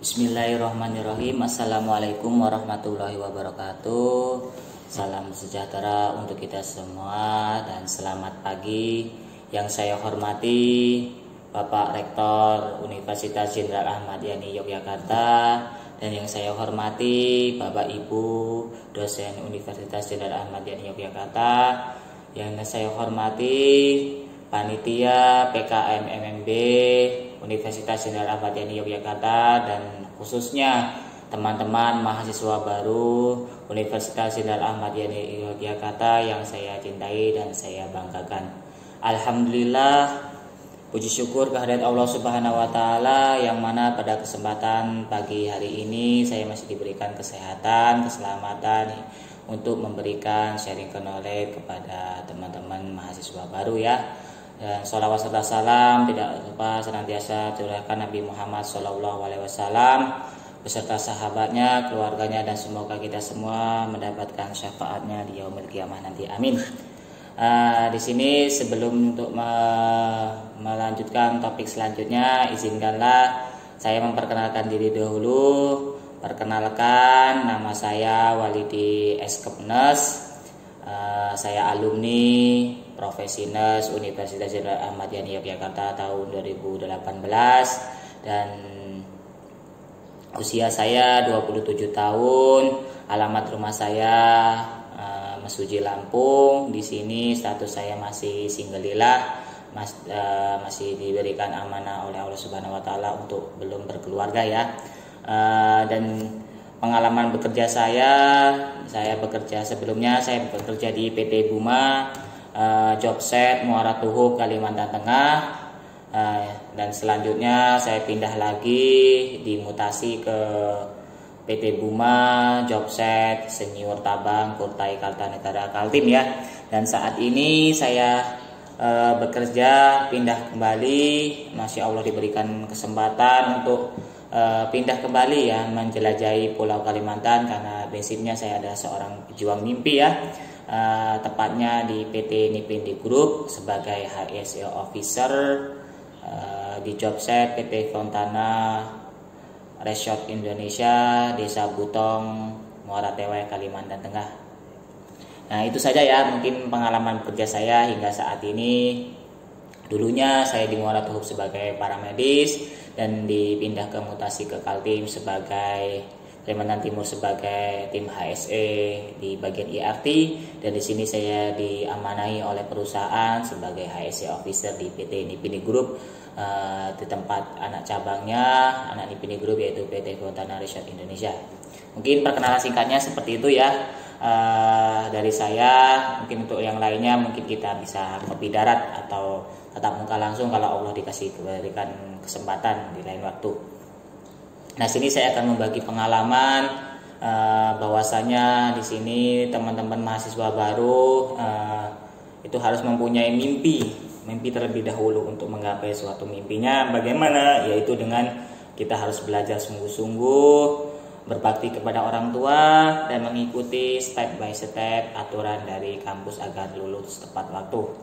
Bismillahirrahmanirrahim. Assalamualaikum warahmatullahi wabarakatuh. Salam sejahtera untuk kita semua dan selamat pagi. Yang saya hormati Bapak Rektor Universitas Jenderal Ahmad Yani Yogyakarta, dan yang saya hormati Bapak Ibu dosen Universitas Jenderal Ahmad Yani Yogyakarta, yang saya hormati panitia PKM MMB Universitas Jenderal Ahmad Yani Yogyakarta, dan khususnya teman-teman mahasiswa baru Universitas Jenderal Ahmad Yani Yogyakarta yang saya cintai dan saya banggakan. Alhamdulillah, puji syukur kehadirat Allah Subhanahu wa taala yang mana pada kesempatan pagi hari ini saya masih diberikan kesehatan, keselamatan untuk memberikan sharing knowledge kepada teman-teman mahasiswa baru ya. Dan sholawat serta salam tidak lupa senantiasa curahkan Nabi Muhammad SAW beserta sahabatnya, keluarganya, dan semoga kita semua mendapatkan syafaatnya di yaumil qiyamah nanti. Amin. Di sini sebelum untuk melanjutkan topik selanjutnya, izinkanlah saya memperkenalkan diri dahulu. Perkenalkan, nama saya Walidi Eskepnes. Saya alumni Profesi Nurse Universitas Jenderal Ahmad Yani Yogyakarta tahun 2018, dan usia saya 27 tahun. Alamat rumah saya Mesuji, Lampung. Di sini status saya masih singgelilah, masih diberikan amanah oleh Allah Subhanahu wa taala untuk belum berkeluarga ya. Dan pengalaman bekerja saya bekerja sebelumnya, saya bekerja di PT Buma, Jobset Muara Tuhuk, Kalimantan Tengah, dan selanjutnya saya pindah lagi, dimutasi ke PT Buma, Jobset Senior Tabang, Kurtai Kartanegara, Kaltim ya. Dan saat ini saya bekerja pindah kembali, Masya Allah diberikan kesempatan untuk pindah kembali ya, menjelajahi Pulau Kalimantan, karena prinsipnya saya adalah seorang pejuang mimpi ya. Tepatnya di PT Nipindi Group sebagai HSE Officer, di Jobset PT Fontana Resort Indonesia, Desa Butong, Muara Tewai, Kalimantan Tengah. Nah itu saja ya mungkin pengalaman kerja saya hingga saat ini. Dulunya saya di Muara Tuhuk sebagai paramedis dan dipindah ke mutasi ke Kaltim sebagai Kalimantan Timur sebagai tim HSE di bagian IRT, dan di sini saya diamanahi oleh perusahaan sebagai HSE Officer di PT Nipindi Group, di tempat anak cabangnya anak Nipindi Group yaitu PT Fontana Resort Indonesia. Mungkin perkenalan singkatnya seperti itu ya dari saya. Mungkin untuk yang lainnya mungkin kita bisa kopi darat atau tatap muka langsung kalau Allah diberikan kesempatan di lain waktu. Nah, sini saya akan membagi pengalaman bahwasanya di sini teman-teman mahasiswa baru itu harus mempunyai mimpi terlebih dahulu untuk menggapai suatu mimpinya. Bagaimana? Yaitu dengan kita harus belajar sungguh-sungguh, berbakti kepada orang tua, dan mengikuti step by step aturan dari kampus agar lulus tepat waktu.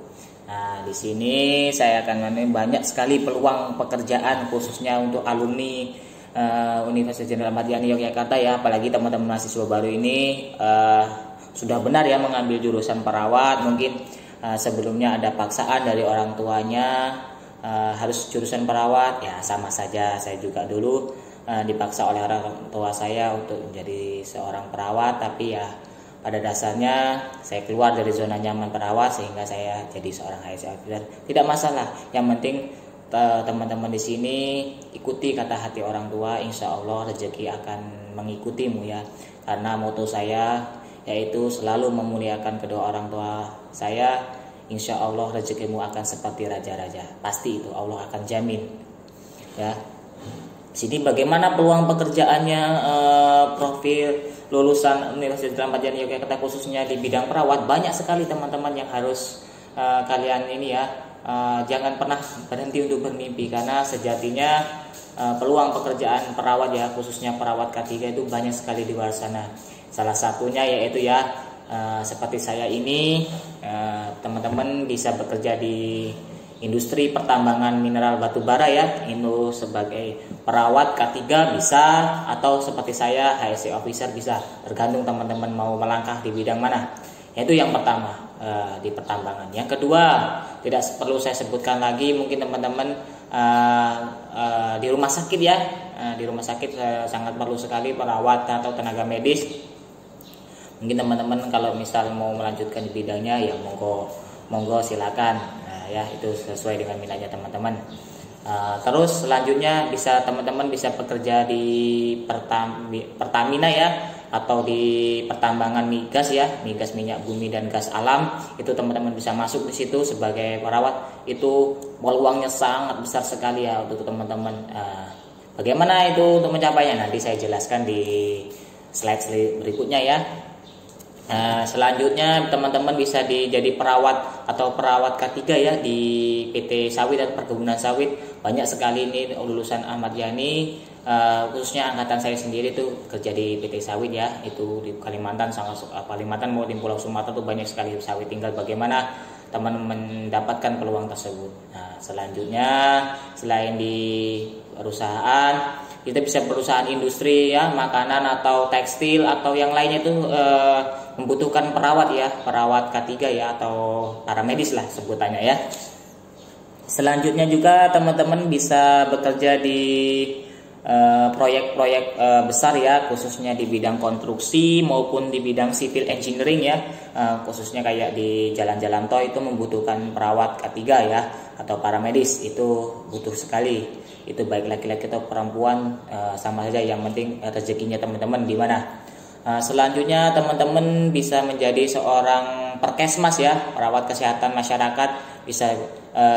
Nah, di sini saya akan banyak sekali peluang pekerjaan khususnya untuk alumni Universitas Jenderal Ahmad Yani Yogyakarta ya, apalagi teman-teman mahasiswa baru ini sudah benar ya mengambil jurusan perawat. Mungkin sebelumnya ada paksaan dari orang tuanya harus jurusan perawat ya, sama saja saya juga dulu dipaksa oleh orang tua saya untuk menjadi seorang perawat, tapi ya pada dasarnya saya keluar dari zona nyaman perawat sehingga saya jadi seorang HSE Officer. Tidak masalah, yang penting teman-teman di sini ikuti kata hati orang tua, insya Allah rezeki akan mengikutimu ya. Karena moto saya yaitu selalu memuliakan kedua orang tua saya, insya Allah rezekimu akan seperti raja-raja. Pasti itu Allah akan jamin ya. Sini bagaimana peluang pekerjaannya, profil lulusan Universitas Jenderal Ahmad Yani Yogyakarta khususnya di bidang perawat, banyak sekali teman-teman yang harus kalian ini ya, jangan pernah berhenti untuk bermimpi, karena sejatinya peluang pekerjaan perawat ya, khususnya perawat K3 itu banyak sekali di luar sana. Salah satunya yaitu ya seperti saya ini, teman-teman bisa bekerja di industri pertambangan mineral batu bara ya, itu sebagai perawat K3 bisa, atau seperti saya HSE officer bisa, tergantung teman-teman mau melangkah di bidang mana. Itu yang pertama di pertambangan. Yang kedua, tidak perlu saya sebutkan lagi, mungkin teman-teman di rumah sakit ya, di rumah sakit sangat perlu sekali perawat atau tenaga medis. Mungkin teman-teman kalau misal mau melanjutkan di bidangnya ya monggo silakan. Ya, itu sesuai dengan minatnya teman-teman. Terus selanjutnya teman-teman bisa bekerja di Pertamina ya, atau di pertambangan migas ya, migas minyak bumi dan gas alam. Itu teman-teman bisa masuk di situ sebagai perawat. Itu peluangnya sangat besar sekali ya untuk teman-teman. Bagaimana itu untuk mencapainya? Nanti saya jelaskan di slide berikutnya ya. Selanjutnya teman-teman bisa jadi perawat atau perawat K3 ya di PT Sawit atau Perkebunan Sawit. Banyak sekali ini lulusan Ahmad Yani, khususnya angkatan saya sendiri tuh kerja di PT Sawit ya, itu di Kalimantan, Kalimantan maupun di Pulau Sumatera tuh banyak sekali sawit. Tinggal bagaimana teman mendapatkan peluang tersebut. Nah, selanjutnya selain di perusahaan, kita bisa perusahaan industri ya, makanan atau tekstil atau yang lainnya itu membutuhkan perawat ya, perawat K3 ya, atau paramedis lah sebutannya ya. Selanjutnya juga teman-teman bisa bekerja di proyek-proyek besar ya, khususnya di bidang konstruksi maupun di bidang civil engineering ya, khususnya kayak di jalan-jalan tol itu membutuhkan perawat K3 ya, atau paramedis. Itu butuh sekali, itu baik laki-laki atau perempuan sama saja, yang penting rezekinya teman-teman di mana. Selanjutnya teman-teman bisa menjadi seorang perkesmas ya, perawat kesehatan masyarakat, bisa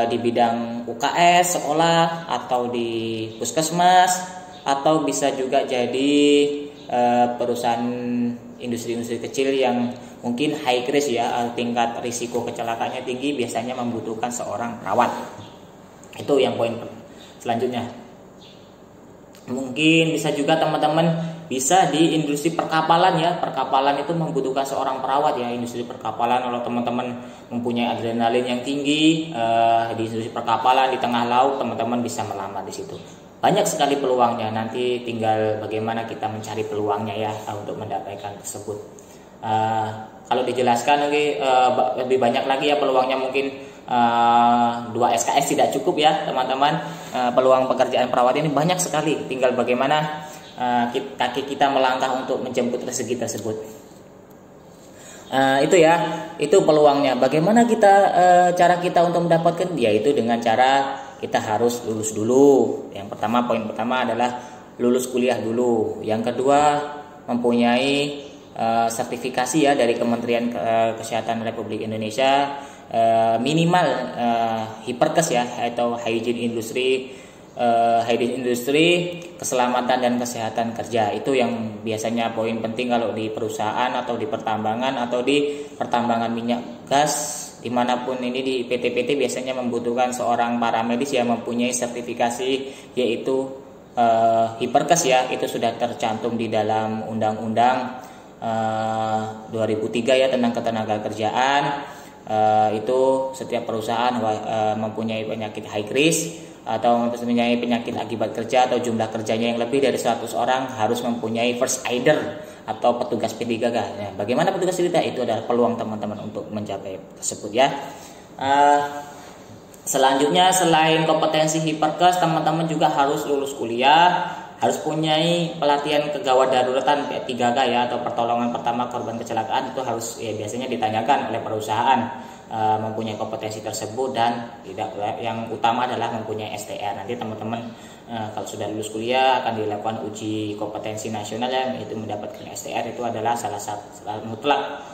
di bidang UKS sekolah atau di puskesmas, atau bisa juga jadi perusahaan industri-industri kecil yang mungkin high risk ya, tingkat risiko kecelakaannya tinggi, biasanya membutuhkan seorang perawat. Itu yang poin selanjutnya. Mungkin bisa juga teman-teman bisa di industri perkapalan ya. Perkapalan itu membutuhkan seorang perawat ya, industri perkapalan. Kalau teman-teman mempunyai adrenalin yang tinggi di industri perkapalan di tengah laut, teman-teman bisa melamar di situ. Banyak sekali peluangnya, nanti tinggal bagaimana kita mencari peluangnya ya untuk mendapatkan tersebut. Kalau dijelaskan lebih banyak lagi ya peluangnya, mungkin 2 SKS tidak cukup ya teman-teman. Peluang pekerjaan perawat ini banyak sekali, tinggal bagaimana kaki kita melangkah untuk menjemput rezeki tersebut. Itu ya, itu peluangnya. Bagaimana cara kita untuk mendapatkan? Yaitu dengan cara kita harus lulus dulu. Yang pertama, poin pertama adalah lulus kuliah dulu. Yang kedua, mempunyai sertifikasi ya dari Kementerian Kesehatan Republik Indonesia, minimal Hiperkes ya, atau hygiene industri keselamatan dan kesehatan kerja. Itu yang biasanya poin penting kalau di perusahaan atau di pertambangan atau di pertambangan minyak gas, dimanapun ini di PT-PT biasanya membutuhkan seorang paramedis yang mempunyai sertifikasi, yaitu Hiperkes ya. Itu sudah tercantum di dalam Undang-Undang 2003 ya tentang ketenagakerjaan. Itu setiap perusahaan mempunyai penyakit high risk atau mempunyai penyakit akibat kerja atau jumlah kerjanya yang lebih dari 100 orang harus mempunyai first aider atau petugas P3K. Nah, bagaimana petugas P3K? Itu adalah peluang teman-teman untuk mencapai tersebut ya. Selanjutnya, selain kompetensi Hiperkes, teman-teman juga harus lulus kuliah, harus punyai pelatihan kegawat daruratan P3K ya, atau pertolongan pertama korban kecelakaan. Itu harus ya, biasanya ditanyakan oleh perusahaan mempunyai kompetensi tersebut, dan yang utama adalah mempunyai STR. Nanti teman-teman kalau sudah lulus kuliah akan dilakukan uji kompetensi nasional ya, itu mendapatkan STR. Itu adalah salah satu mutlak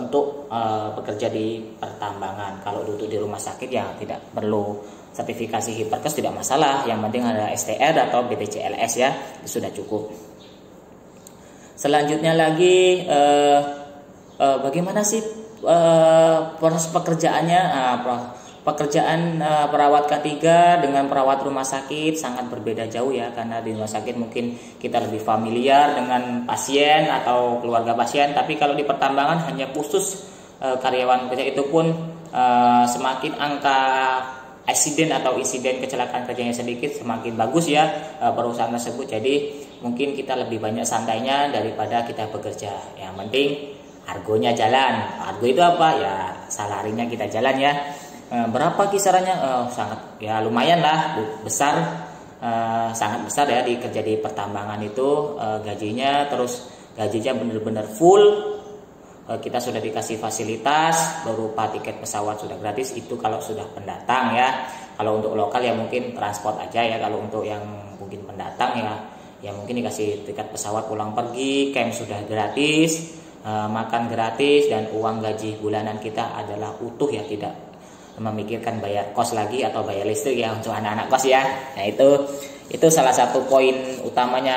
untuk bekerja di pertambangan. Kalau duduk di rumah sakit ya tidak perlu sertifikasi Hiperkes, tidak masalah, yang penting ada STR atau BPJLS ya, itu sudah cukup. Selanjutnya lagi bagaimana sih proses pekerjaannya? Pekerjaan perawat K3 dengan perawat rumah sakit sangat berbeda jauh ya, karena di rumah sakit mungkin kita lebih familiar dengan pasien atau keluarga pasien, tapi kalau di pertambangan hanya khusus karyawan kerja. Itu pun semakin angka accident atau insiden kecelakaan kerjanya sedikit, semakin bagus ya perusahaan tersebut. Jadi mungkin kita lebih banyak santainya daripada kita bekerja. Yang penting argonya jalan. Argo itu apa ya, salarinya kita jalan ya. Berapa kisarannya? Sangat ya lumayan lah, besar, sangat besar ya di kerja di pertambangan itu. Gajinya benar-benar full. Kita sudah dikasih fasilitas berupa tiket pesawat sudah gratis, itu kalau sudah pendatang ya. Kalau untuk lokal ya mungkin transport aja ya. Kalau untuk yang mungkin pendatang ya mungkin dikasih tiket pesawat pulang pergi, camp sudah gratis, makan gratis, dan uang gaji bulanan kita adalah utuh ya, tidak memikirkan bayar kos lagi atau bayar listrik ya untuk anak-anak kos ya. Nah itu salah satu poin utamanya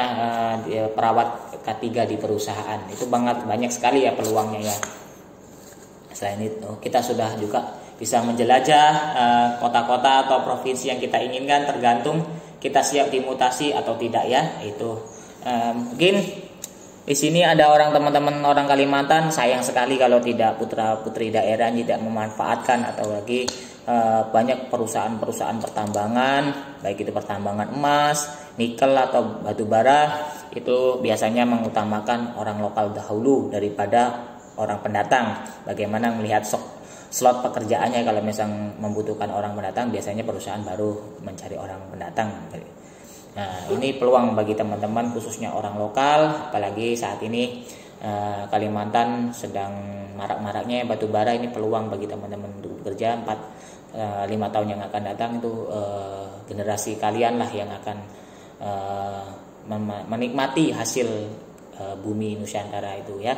perawat K3 di perusahaan. Itu banyak sekali ya peluangnya ya. Selain itu kita sudah juga bisa menjelajah kota-kota atau provinsi yang kita inginkan, tergantung kita siap dimutasi atau tidak ya. Itu mungkin di sini ada teman-teman orang Kalimantan, sayang sekali kalau tidak putra-putri daerah tidak memanfaatkan, atau lagi banyak perusahaan-perusahaan pertambangan, baik itu pertambangan emas, nikel atau batu bara, itu biasanya mengutamakan orang lokal dahulu daripada orang pendatang. Bagaimana melihat slot pekerjaannya, kalau misalnya membutuhkan orang pendatang, biasanya perusahaan baru mencari orang pendatang. Nah, ini peluang bagi teman-teman khususnya orang lokal, apalagi saat ini Kalimantan sedang marak-maraknya batu bara. Ini peluang bagi teman-teman untuk bekerja 4-5 tahun yang akan datang. Itu generasi kalian lah yang akan menikmati hasil bumi Nusantara itu ya.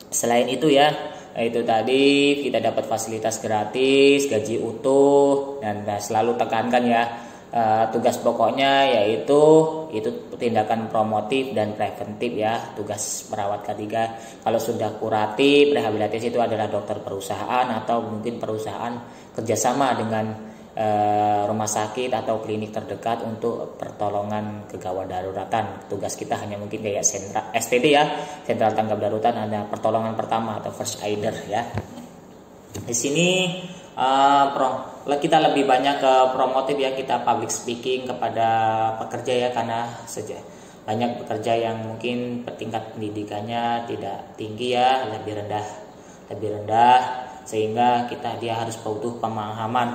Selain itu ya, itu tadi kita dapat fasilitas gratis, gaji utuh, dan selalu tekankan ya, tugas pokoknya yaitu tindakan promotif dan preventif ya. Tugas perawat K3 kalau sudah kuratif, rehabilitasi, itu adalah dokter perusahaan atau mungkin perusahaan kerjasama dengan rumah sakit atau klinik terdekat untuk pertolongan kegawat daruratan. Tugas kita hanya mungkin kayak STD ya, sentral tanggap daruratan, ada pertolongan pertama atau first aider ya. Di sini kita lebih banyak ke promotif ya, kita public speaking kepada pekerja ya, karena banyak pekerja yang mungkin tingkat pendidikannya tidak tinggi ya, lebih rendah, sehingga dia harus butuh pemahaman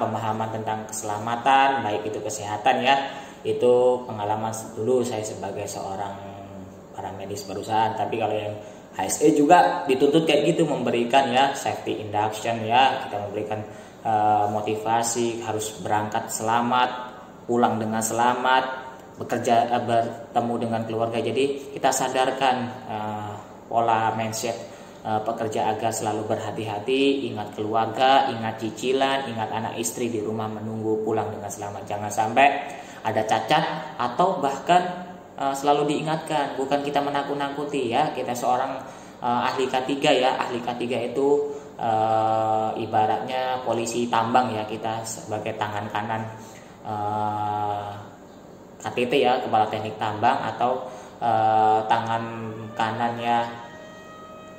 tentang keselamatan, baik itu kesehatan ya. Itu pengalaman dulu saya sebagai seorang paramedis perusahaan. Tapi kalau yang HSE juga dituntut kayak gitu, memberikan ya safety induction ya, kita memberikan motivasi, harus berangkat selamat, pulang dengan selamat, bertemu dengan keluarga. Jadi kita sadarkan pola mindset pekerja agar selalu berhati-hati, ingat keluarga, ingat cicilan, ingat anak istri di rumah menunggu pulang dengan selamat. Jangan sampai ada cacat, atau bahkan selalu diingatkan, bukan kita menakut-nakuti ya. Kita seorang ahli K3 ya, ahli K3 itu ibaratnya polisi tambang ya, kita sebagai tangan kanan KTT ya, kepala teknik tambang, atau tangan kanannya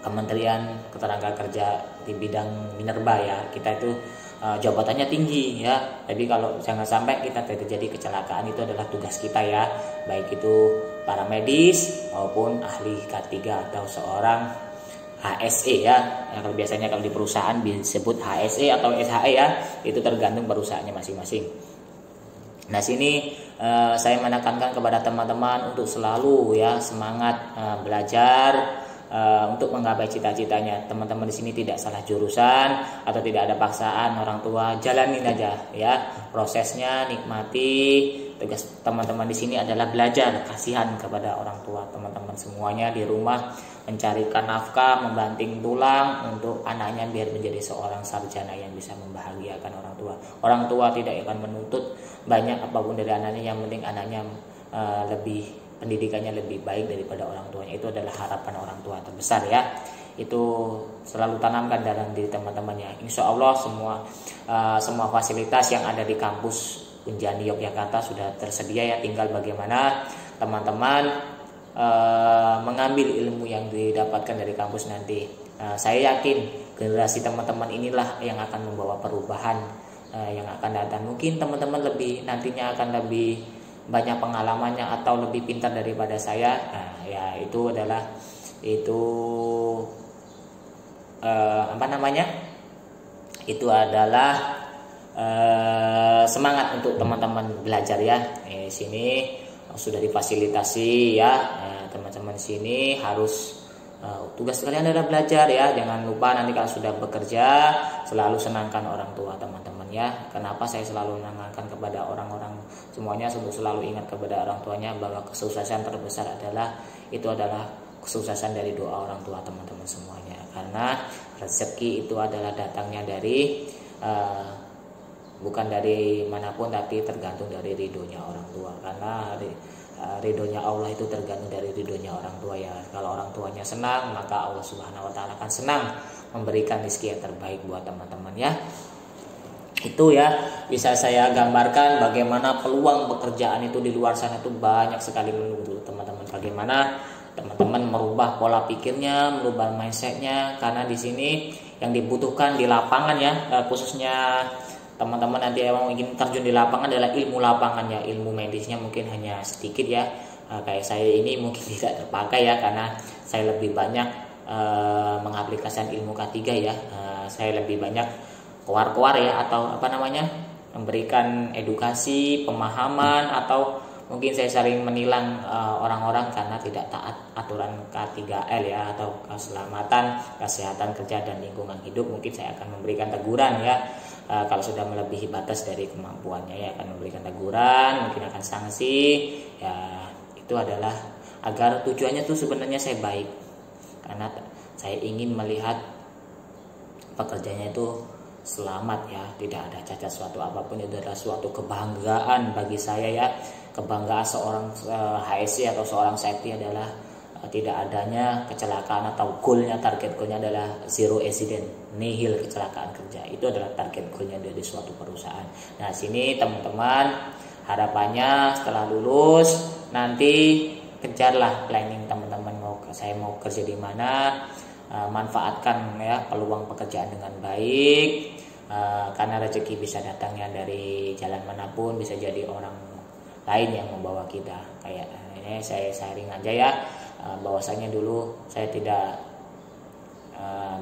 Kementerian Ketenagakerja di bidang minerba ya. Kita itu jabatannya tinggi ya, tapi kalau jangan sampai kita terjadi kecelakaan, itu adalah tugas kita ya, baik itu para medis maupun ahli K3 atau seorang HSE ya. Kalau biasanya kalau di perusahaan disebut HSE atau SHE ya, itu tergantung perusahaannya masing-masing. Nah, sini saya menekankan kepada teman-teman untuk selalu ya semangat belajar untuk menggapai cita-citanya. Teman-teman di sini tidak salah jurusan atau tidak ada paksaan orang tua, jalanin aja ya prosesnya, nikmati. Tugas teman-teman di sini adalah belajar, kasihan kepada orang tua teman-teman semuanya di rumah, mencarikan nafkah, membanting tulang untuk anaknya biar menjadi seorang sarjana yang bisa membahagiakan orang tua. Orang tua tidak akan menuntut banyak apapun dari anaknya, yang penting anaknya pendidikannya lebih baik daripada orang tuanya. Itu adalah harapan orang tua terbesar ya. Itu selalu tanamkan dalam diri teman-temannya. Insya Allah semua fasilitas yang ada di kampus Unjani Yogyakarta sudah tersedia ya. Tinggal bagaimana teman-teman mengambil ilmu yang didapatkan dari kampus nanti. Saya yakin generasi teman-teman inilah yang akan membawa perubahan yang akan datang. Mungkin teman-teman lebih nantinya akan lebih banyak pengalamannya atau lebih pintar daripada saya. Nah, ya itu adalah apa namanya? Itu adalah semangat untuk teman-teman belajar ya. Di sini sudah difasilitasi ya, teman-teman sini harus tugas kalian adalah belajar ya. Jangan lupa nanti kalau sudah bekerja selalu senangkan orang tua teman-teman ya. Kenapa saya selalu menanyakan kepada orang-orang semuanya untuk selalu ingat kepada orang tuanya bahwa kesuksesan terbesar adalah kesuksesan dari doa orang tua teman-teman semuanya. Karena rezeki itu adalah datangnya dari bukan dari manapun, tapi tergantung dari ridhonya orang tua. Karena ridhonya Allah itu tergantung dari ridhonya orang tua ya. Kalau orang tuanya senang, maka Allah Subhanahu wa taala akan senang memberikan rezeki yang terbaik buat teman-teman ya. Itu ya bisa saya gambarkan bagaimana peluang pekerjaan itu di luar sana itu banyak sekali menunggu teman-teman. Bagaimana teman-teman merubah pola pikirnya, merubah mindsetnya, karena di sini yang dibutuhkan di lapangan ya, khususnya teman-teman nanti yang ingin terjun di lapangan adalah ilmu lapangan ya. Ilmu medisnya mungkin hanya sedikit ya, kayak saya ini mungkin tidak terpakai ya, karena saya lebih banyak mengaplikasikan ilmu K3 ya. Saya lebih banyak keluar ya, atau apa namanya, memberikan edukasi, pemahaman, atau mungkin saya sering menilang orang-orang karena tidak taat aturan K3L ya, atau keselamatan, kesehatan kerja dan lingkungan hidup. Mungkin saya akan memberikan teguran ya. Kalau sudah melebihi batas dari kemampuannya ya, akan memberikan teguran, mungkin akan sanksi ya. Itu adalah agar tujuannya tuh sebenarnya saya baik, karena saya ingin melihat pekerjaannya itu selamat ya, tidak ada cacat suatu apapun. Itu adalah suatu kebanggaan bagi saya ya. Kebanggaan seorang HSE atau seorang safety adalah tidak adanya kecelakaan, atau target goalnya adalah zero accident, nihil kecelakaan kerja. Itu adalah target goalnya dari suatu perusahaan. Nah, sini teman-teman harapannya setelah lulus nanti kejarlah planning teman-teman, saya mau kerja di mana, manfaatkan ya peluang pekerjaan dengan baik, karena rezeki bisa datangnya dari jalan manapun, bisa jadi orang lain yang membawa kita. Kayak ini saya sharing aja ya, bahwasanya dulu saya tidak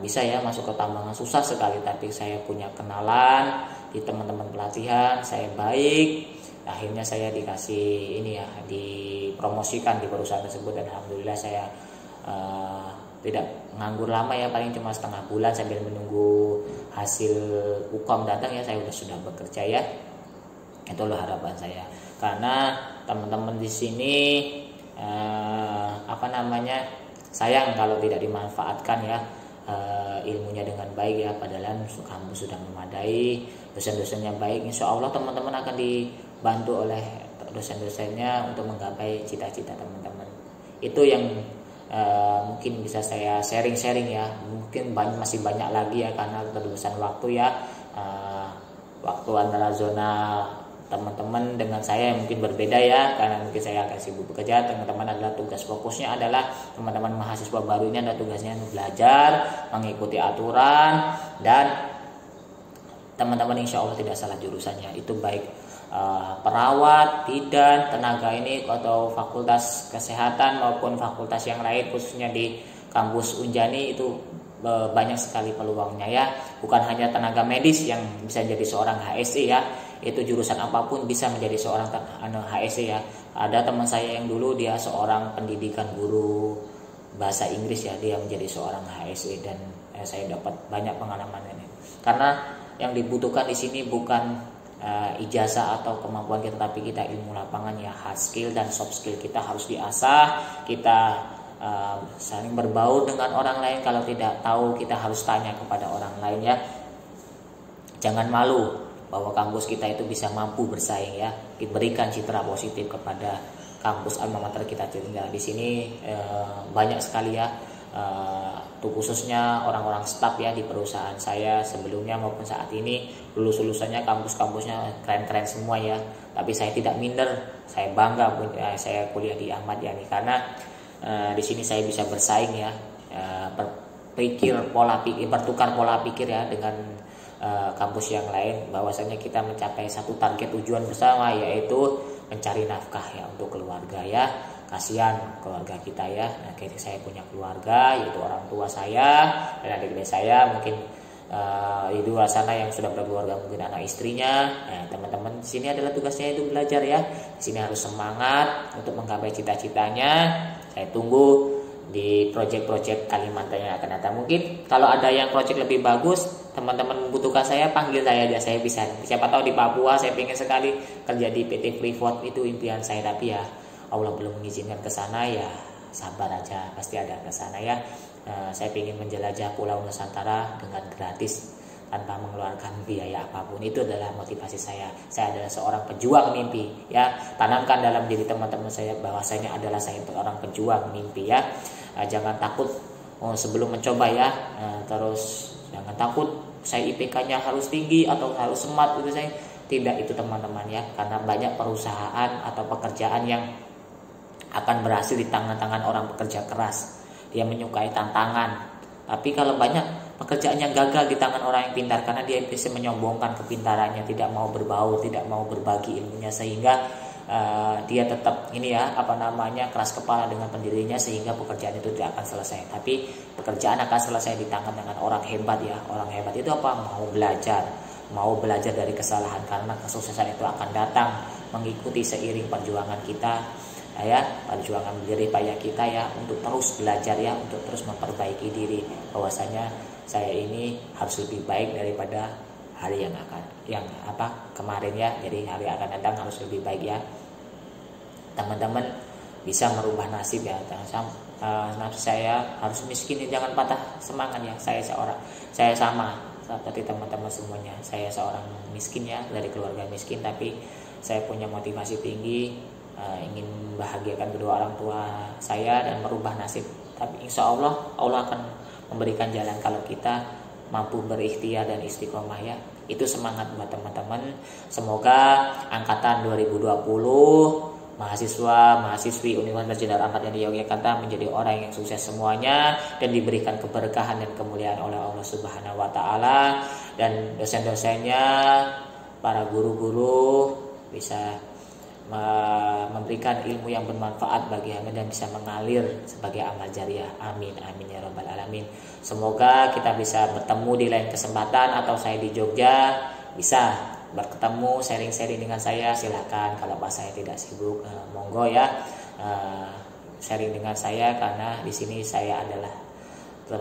bisa ya masuk ke tambangan, susah sekali, tapi saya punya kenalan di teman-teman pelatihan, saya baik, akhirnya saya dikasih ini ya, dipromosikan di perusahaan tersebut, dan alhamdulillah saya tidak nganggur lama ya, paling cuma setengah bulan sambil menunggu hasil UKOM datang ya, saya sudah bekerja ya. Itulah harapan saya, karena teman-teman di sini sayang kalau tidak dimanfaatkan ya ilmunya dengan baik ya. Padahal kampus sudah memadai, dosen-dosennya baik, insya Allah teman-teman akan dibantu oleh dosen-dosennya untuk menggapai cita-cita teman-teman. Itu yang mungkin bisa saya sharing ya. Mungkin masih banyak lagi ya, karena keterbatasan waktu ya. Waktu antara zona teman-teman dengan saya mungkin berbeda ya, karena mungkin saya akan sibuk bekerja, teman-teman adalah tugas fokusnya adalah teman-teman mahasiswa baru ini adalah tugasnya belajar, mengikuti aturan, dan teman-teman insya Allah tidak salah jurusannya, itu baik perawat, bidan, tenaga ini atau fakultas kesehatan maupun fakultas yang lain, khususnya di kampus Unjani itu banyak sekali peluangnya ya. Bukan hanya tenaga medis yang bisa jadi seorang HSE ya, itu jurusan apapun bisa menjadi seorang HSE ya. Ada teman saya yang dulu dia seorang pendidikan guru bahasa Inggris ya, dia menjadi seorang HSE, dan saya dapat banyak pengalaman ini. Karena yang dibutuhkan di sini bukan ijazah atau kemampuan kita, tapi kita ilmu lapangan ya, hard skill dan soft skill kita harus diasah. Kita saling berbaur dengan orang lain, kalau tidak tahu kita harus tanya kepada orang lain ya. Jangan malu bahwa kampus kita itu bisa mampu bersaing ya. Berikan citra positif kepada kampus alma mater kita tinggal di sini. Banyak sekali ya, khususnya orang-orang staf ya di perusahaan saya sebelumnya maupun saat ini, lulusannya kampus-kampusnya keren-keren semua ya. Tapi saya tidak minder, saya bangga saya kuliah di Ahmad Yani, karena di sini saya bisa bersaing ya, bertukar pola pikir ya dengan kampus yang lain, bahwasanya kita mencapai satu target tujuan bersama, yaitu mencari nafkah ya untuk keluarga ya. Kasihan keluarga kita ya. Nah, saya punya keluarga, yaitu orang tua saya dan adik-adik saya, mungkin di luar sana yang sudah berkeluarga, mungkin anak istrinya. Nah, teman-teman di sini adalah tugasnya itu belajar ya. Di sini harus semangat untuk menggapai cita-citanya. Saya tunggu di proyek-proyek Kalimantan yang akan datang. Mungkin kalau ada yang proyek lebih bagus, teman-teman membutuhkan saya, panggil saya aja, saya bisa. Siapa tahu di Papua, saya pengen sekali kerja di PT Freeport, itu impian saya. Tapi ya Allah belum mengizinkan ke sana, ya sabar aja, pasti ada ke sana ya. Saya ingin menjelajah Pulau Nusantara dengan gratis tanpa mengeluarkan biaya apapun. Itu adalah motivasi saya. Saya adalah seorang pejuang mimpi ya. Tanamkan dalam diri teman-teman saya bahwasanya adalah saya seorang pejuang mimpi ya. Jangan takut sebelum mencoba ya. Terus jangan takut saya IPK-nya harus tinggi atau harus smart gitu. Saya tidak, itu teman-teman ya. Karena banyak perusahaan atau pekerjaan yang akan berhasil di tangan-tangan orang pekerja keras. Dia menyukai tantangan. Tapi kalau banyak pekerjaan yang gagal di tangan orang yang pintar, karena dia bisa menyombongkan kepintarannya, tidak mau berbaur, tidak mau berbagi ilmunya, sehingga dia tetap keras kepala dengan pendirinya, sehingga pekerjaan itu tidak akan selesai. Tapi pekerjaan akan selesai di tangan dengan orang hebat ya. Orang hebat itu mau belajar dari kesalahan, karena kesuksesan itu akan datang mengikuti seiring perjuangan kita ya, perjuangan jerih payah kita ya, untuk terus belajar ya, untuk terus memperbaiki diri, bahwasanya saya ini harus lebih baik daripada hari kemarin ya. Jadi hari akan datang harus lebih baik ya. Teman-teman bisa merubah nasib ya. Saya harus miskin, jangan patah semangat ya. Saya sama seperti teman-teman semuanya. Saya seorang miskin ya, dari keluarga miskin, tapi saya punya motivasi tinggi, ingin membahagiakan kedua orang tua saya dan merubah nasib. Tapi insya Allah akan memberikan jalan kalau kita mampu berikhtiar dan istiqomah ya. Itu semangat buat teman-teman. Semoga angkatan 2020 mahasiswa-mahasiswi Universitas Jenderal Ahmad Yani Yogyakarta menjadi orang yang sukses semuanya, dan diberikan keberkahan dan kemuliaan oleh Allah Subhanahu wa taala, dan dosen-dosennya, para guru-guru bisa memberikan ilmu yang bermanfaat bagi kami dan bisa mengalir sebagai amal jariah. Amin amin ya rabbal alamin. Semoga kita bisa bertemu di lain kesempatan, atau saya di Jogja bisa bertemu, sharing-sharing dengan saya. Silakan, kalau pas saya tidak sibuk, monggo ya, sharing dengan saya, karena di sini saya adalah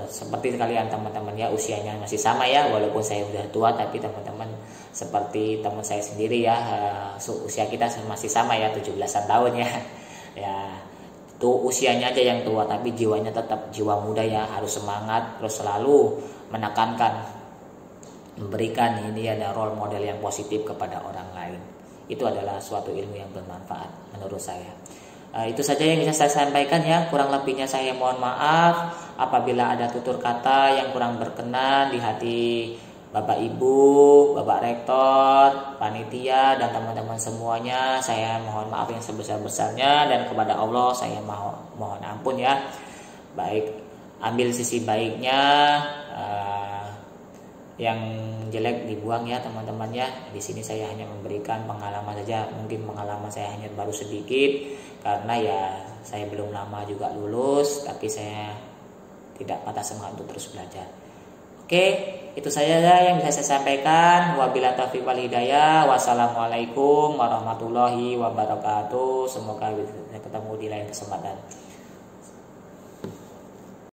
seperti kalian teman-teman ya, usianya masih sama ya, walaupun saya udah tua, tapi teman-teman seperti teman saya sendiri ya, usia kita masih sama ya, 17-an tahun ya. Ya, tuh usianya aja yang tua, tapi jiwanya tetap jiwa muda ya, harus semangat, terus selalu menekankan, memberikan ada role model yang positif kepada orang lain. Itu adalah suatu ilmu yang bermanfaat menurut saya. Itu saja yang bisa saya sampaikan ya. Kurang lebihnya saya mohon maaf apabila ada tutur kata yang kurang berkenan di hati Bapak Ibu, Bapak Rektor, panitia, dan teman-teman semuanya. Saya mohon maaf yang sebesar-besarnya, dan kepada Allah saya mohon ampun ya. Baik, ambil sisi baiknya, yang jelek dibuang ya teman-teman ya. Di sini saya hanya memberikan pengalaman saja. Mungkin pengalaman saya hanya baru sedikit, karena ya saya belum lama juga lulus, tapi saya tidak patah semangat untuk terus belajar. Oke, itu saja yang bisa saya sampaikan. Wabillahi taufiq wal hidayah. Wassalamualaikum warahmatullahi wabarakatuh. Semoga bisa ketemu di lain kesempatan.